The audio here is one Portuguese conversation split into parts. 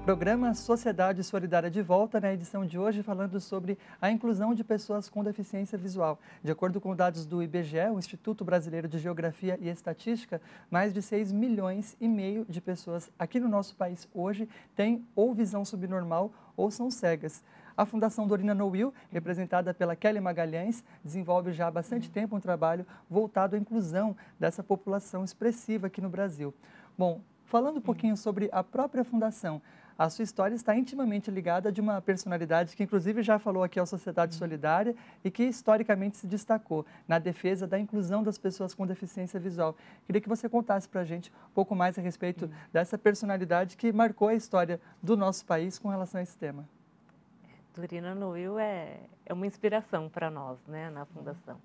Programa Sociedade Solidária de volta na edição de hoje falando sobre a inclusão de pessoas com deficiência visual. De acordo com dados do IBGE, o Instituto Brasileiro de Geografia e Estatística, mais de 6,5 milhões de pessoas aqui no nosso país hoje têm ou visão subnormal ou são cegas. A Fundação Dorina Noil, representada pela Kelly Magalhães, desenvolve já há bastante tempo um trabalho voltado à inclusão dessa população expressiva aqui no Brasil. Bom, falando um pouquinho sobre a própria fundação, a sua história está intimamente ligada de uma personalidade que inclusive já falou aqui à Sociedade Solidária e que historicamente se destacou na defesa da inclusão das pessoas com deficiência visual. Queria que você contasse para a gente um pouco mais a respeito dessa personalidade que marcou a história do nosso país com relação a esse tema. Dorina Noil é uma inspiração para nós, né, na Fundação.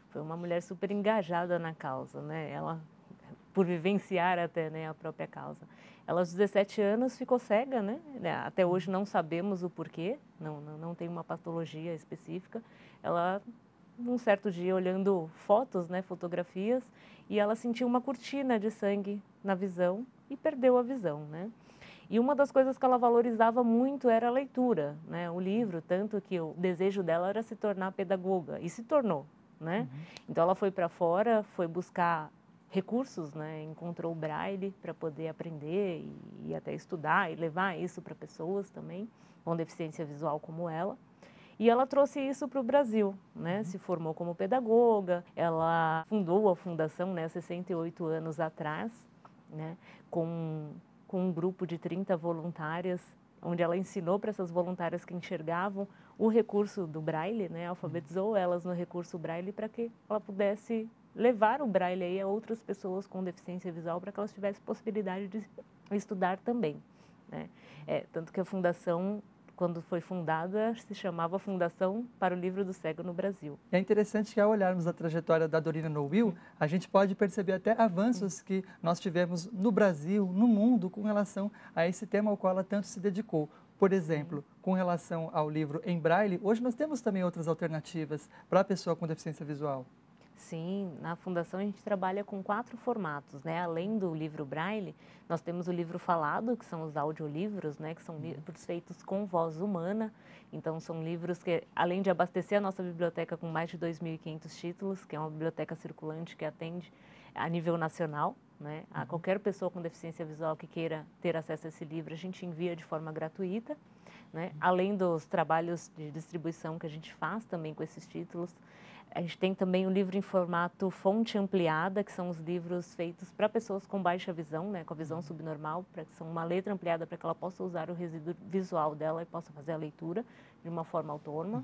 Foi uma mulher super engajada na causa, né, ela, por vivenciar até, né, a própria causa. Ela, aos 17 anos, ficou cega, né, até hoje não sabemos o porquê, não tem uma patologia específica. Ela, num certo dia, olhando fotos, né, fotografias, e ela sentiu uma cortina de sangue na visão e perdeu a visão, né. E uma das coisas que ela valorizava muito era a leitura, né? O livro, tanto que o desejo dela era se tornar pedagoga, e se tornou, né? Então ela foi para fora, foi buscar recursos, né? Encontrou o Braille para poder aprender e até estudar e levar isso para pessoas também com deficiência visual como ela. E ela trouxe isso para o Brasil, né? Se formou como pedagoga, ela fundou a fundação, né, 68 anos atrás, né? Com um grupo de 30 voluntárias, onde ela ensinou para essas voluntárias que enxergavam o recurso do Braille, né, alfabetizou elas no recurso Braille para que ela pudesse levar o Braille aí a outras pessoas com deficiência visual para que elas tivessem possibilidade de estudar também, né. Tanto que a fundação, quando foi fundada, se chamava Fundação para o Livro do Cego no Brasil. É interessante que ao olharmos a trajetória da Dorina Noil, a gente pode perceber até avanços que nós tivemos no Brasil, no mundo, com relação a esse tema ao qual ela tanto se dedicou. Por exemplo, com relação ao livro em Braille, hoje nós temos também outras alternativas para a pessoa com deficiência visual. Sim, na Fundação a gente trabalha com 4 formatos, né? Além do livro Braille, nós temos o livro falado, que são os audiolivros, né? Que são livros feitos com voz humana. Então, são livros que, além de abastecer a nossa biblioteca com mais de 2.500 títulos, que é uma biblioteca circulante que atende a nível nacional, né? A qualquer pessoa com deficiência visual que queira ter acesso a esse livro, a gente envia de forma gratuita, né? Além dos trabalhos de distribuição que a gente faz também com esses títulos, a gente tem também o livro em formato fonte ampliada, que são os livros feitos para pessoas com baixa visão, né, com a visão subnormal, para que são uma letra ampliada para que ela possa usar o resíduo visual dela e possa fazer a leitura de uma forma autônoma.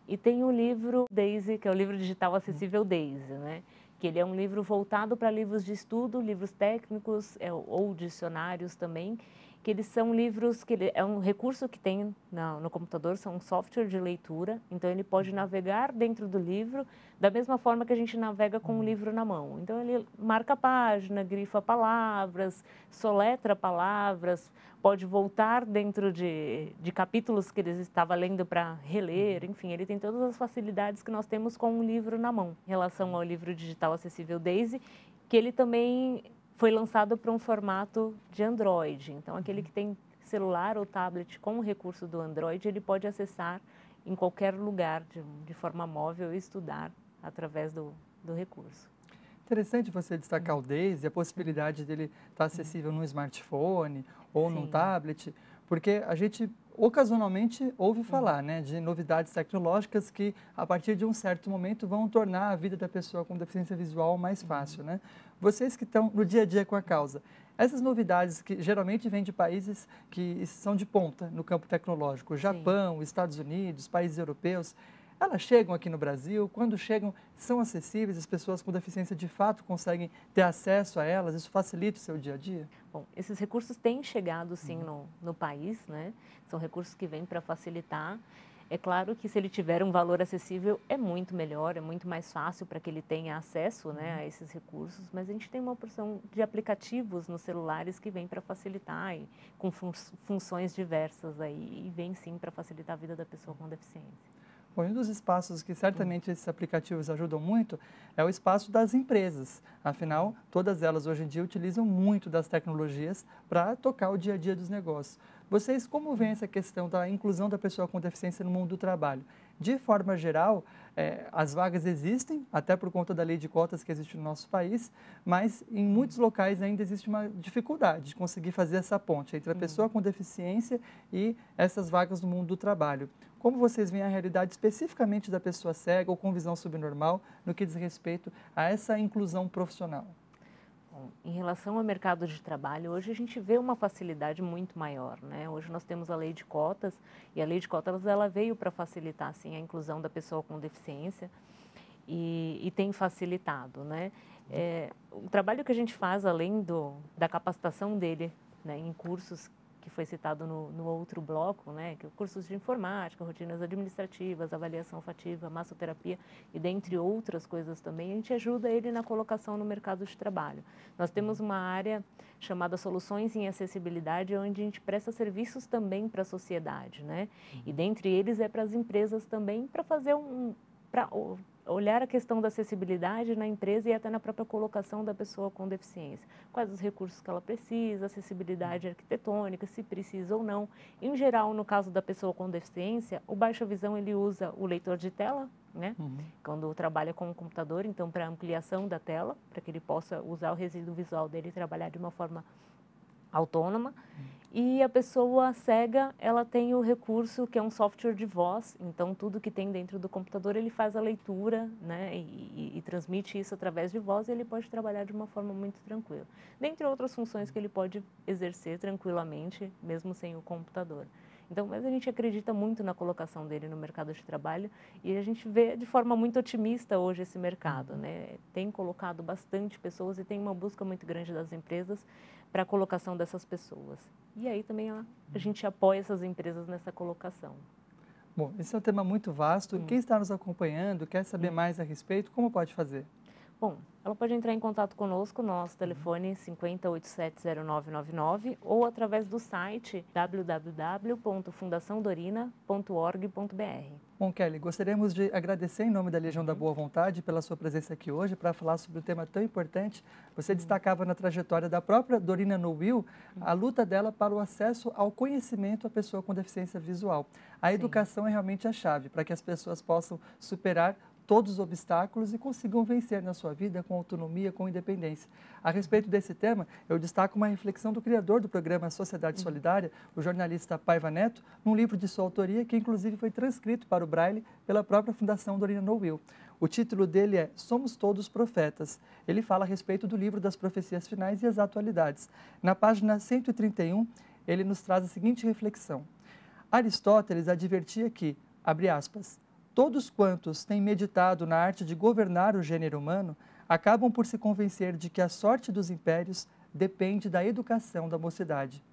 E tem o livro Daisy, que é o livro digital acessível Daisy, né, que ele é um livro voltado para livros de estudo, livros técnicos ou dicionários também, que eles são livros, é um recurso que tem no computador, são um software de leitura, então ele pode navegar dentro do livro da mesma forma que a gente navega com o livro na mão. Então ele marca a página, grifa palavras, soletra palavras, pode voltar dentro de capítulos que ele estava lendo para reler, enfim, ele tem todas as facilidades que nós temos com um livro na mão. Em relação ao livro digital acessível Daisy, que ele também foi lançado para um formato de Android. Então, aquele que tem celular ou tablet com o recurso do Android, ele pode acessar em qualquer lugar de forma móvel e estudar através do recurso. Interessante você destacar o Daisy, a possibilidade dele estar acessível num smartphone ou num tablet, porque a gente ocasionalmente ouve falar, né, de novidades tecnológicas que, a partir de um certo momento, vão tornar a vida da pessoa com deficiência visual mais fácil, né? Vocês que estão no dia a dia com a causa, essas novidades que geralmente vêm de países que são de ponta no campo tecnológico, Japão, Estados Unidos, países europeus, elas chegam aqui no Brasil, quando chegam são acessíveis, as pessoas com deficiência de fato conseguem ter acesso a elas, isso facilita o seu dia a dia? Bom, esses recursos têm chegado sim no país, né? São recursos que vêm para facilitar. É claro que se ele tiver um valor acessível é muito melhor, é muito mais fácil para que ele tenha acesso, né, a esses recursos, mas a gente tem uma porção de aplicativos nos celulares que vêm para facilitar e com funções diversas aí, e vem sim para facilitar a vida da pessoa com deficiência. Bom, um dos espaços que certamente esses aplicativos ajudam muito é o espaço das empresas. Afinal, todas elas hoje em dia utilizam muito das tecnologias para tocar o dia a dia dos negócios. Vocês como veem essa questão da inclusão da pessoa com deficiência no mundo do trabalho? De forma geral, as vagas existem, até por conta da lei de cotas que existe no nosso país, mas em muitos locais ainda existe uma dificuldade de conseguir fazer essa ponte entre a pessoa com deficiência e essas vagas no mundo do trabalho. Como vocês veem a realidade especificamente da pessoa cega ou com visão subnormal no que diz respeito a essa inclusão profissional? Bom, em relação ao mercado de trabalho, hoje a gente vê uma facilidade muito maior, né? Hoje nós temos a lei de cotas e a lei de cotas ela veio para facilitar assim, a inclusão da pessoa com deficiência e tem facilitado, né? O trabalho que a gente faz além da capacitação dele, né, em cursos que foi citado no outro bloco, né, que cursos de informática, rotinas administrativas, avaliação fativa, massoterapia e dentre outras coisas também, a gente ajuda ele na colocação no mercado de trabalho. Nós temos uma área chamada Soluções em Acessibilidade, onde a gente presta serviços também para a sociedade, né, e dentre eles é para as empresas também, para fazer para olhar a questão da acessibilidade na empresa e até na própria colocação da pessoa com deficiência. Quais os recursos que ela precisa, acessibilidade arquitetônica, se precisa ou não. Em geral, no caso da pessoa com deficiência, o baixa visão ele usa o leitor de tela, né? Quando trabalha com o computador, então para ampliação da tela, para que ele possa usar o resíduo visual dele e trabalhar de uma forma autônoma. E a pessoa cega, ela tem o recurso que é um software de voz, então tudo que tem dentro do computador ele faz a leitura, né, e transmite isso através de voz e ele pode trabalhar de uma forma muito tranquila. Dentre outras funções que ele pode exercer tranquilamente, mesmo sem o computador. Então, mas a gente acredita muito na colocação dele no mercado de trabalho e a gente vê de forma muito otimista hoje esse mercado, né? Tem colocado bastante pessoas e tem uma busca muito grande das empresas para a colocação dessas pessoas. E aí também a gente apoia essas empresas nessa colocação. Bom, esse é um tema muito vasto. Quem está nos acompanhando, quer saber mais a respeito, como pode fazer? Bom, ela pode entrar em contato conosco, nosso telefone 50870999 ou através do site www.fundaçãodorina.org.br. Bom, Kelly, gostaríamos de agradecer em nome da Legião da Boa Vontade pela sua presença aqui hoje para falar sobre um tema tão importante. Você destacava na trajetória da própria Dorina No-Will a luta dela para o acesso ao conhecimento à pessoa com deficiência visual. A educação é realmente a chave para que as pessoas possam superar todos os obstáculos e consigam vencer na sua vida com autonomia, com independência. A respeito desse tema, eu destaco uma reflexão do criador do programa Sociedade Solidária, o jornalista Paiva Neto, num livro de sua autoria que inclusive foi transcrito para o Braille pela própria Fundação Dorina No-Will. O título dele é Somos Todos Profetas. Ele fala a respeito do livro das profecias finais e as atualidades. Na página 131, ele nos traz a seguinte reflexão. Aristóteles advertia que, abre aspas, todos quantos têm meditado na arte de governar o gênero humano acabam por se convencer de que a sorte dos impérios depende da educação da mocidade.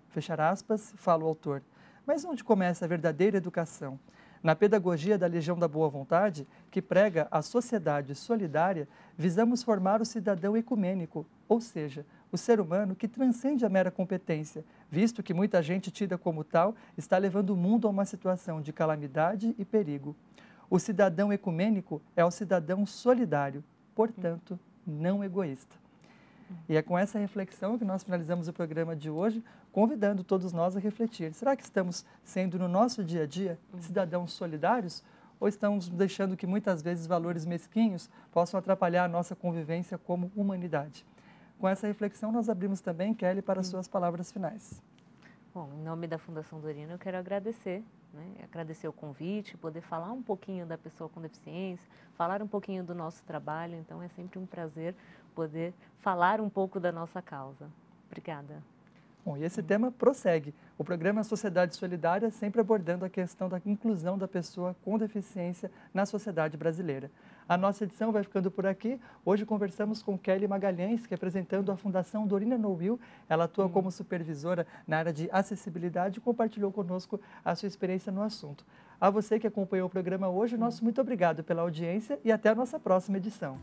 Fechar aspas, fala o autor. Mas onde começa a verdadeira educação? Na pedagogia da Legião da Boa Vontade, que prega a sociedade solidária, visamos formar o cidadão ecumênico, ou seja, o ser humano que transcende a mera competência, visto que muita gente tida como tal está levando o mundo a uma situação de calamidade e perigo. O cidadão ecumênico é o cidadão solidário, portanto, não egoísta. E é com essa reflexão que nós finalizamos o programa de hoje, convidando todos nós a refletir. Será que estamos sendo, no nosso dia a dia, cidadãos solidários? Ou estamos deixando que muitas vezes valores mesquinhos possam atrapalhar a nossa convivência como humanidade? Com essa reflexão, nós abrimos também, Kelly, para as suas palavras finais. Bom, em nome da Fundação Dorina, eu quero agradecer, né? Agradecer o convite, poder falar um pouquinho da pessoa com deficiência, falar um pouquinho do nosso trabalho. Então, é sempre um prazer poder falar um pouco da nossa causa. Obrigada. Bom, e esse tema prossegue. O programa Sociedade Solidária sempre abordando a questão da inclusão da pessoa com deficiência na sociedade brasileira. A nossa edição vai ficando por aqui. Hoje conversamos com Kelly Magalhães, representando a Fundação Dorina No-Will. Ela atua como supervisora na área de acessibilidade e compartilhou conosco a sua experiência no assunto. A você que acompanhou o programa hoje, nosso muito obrigado pela audiência e até a nossa próxima edição.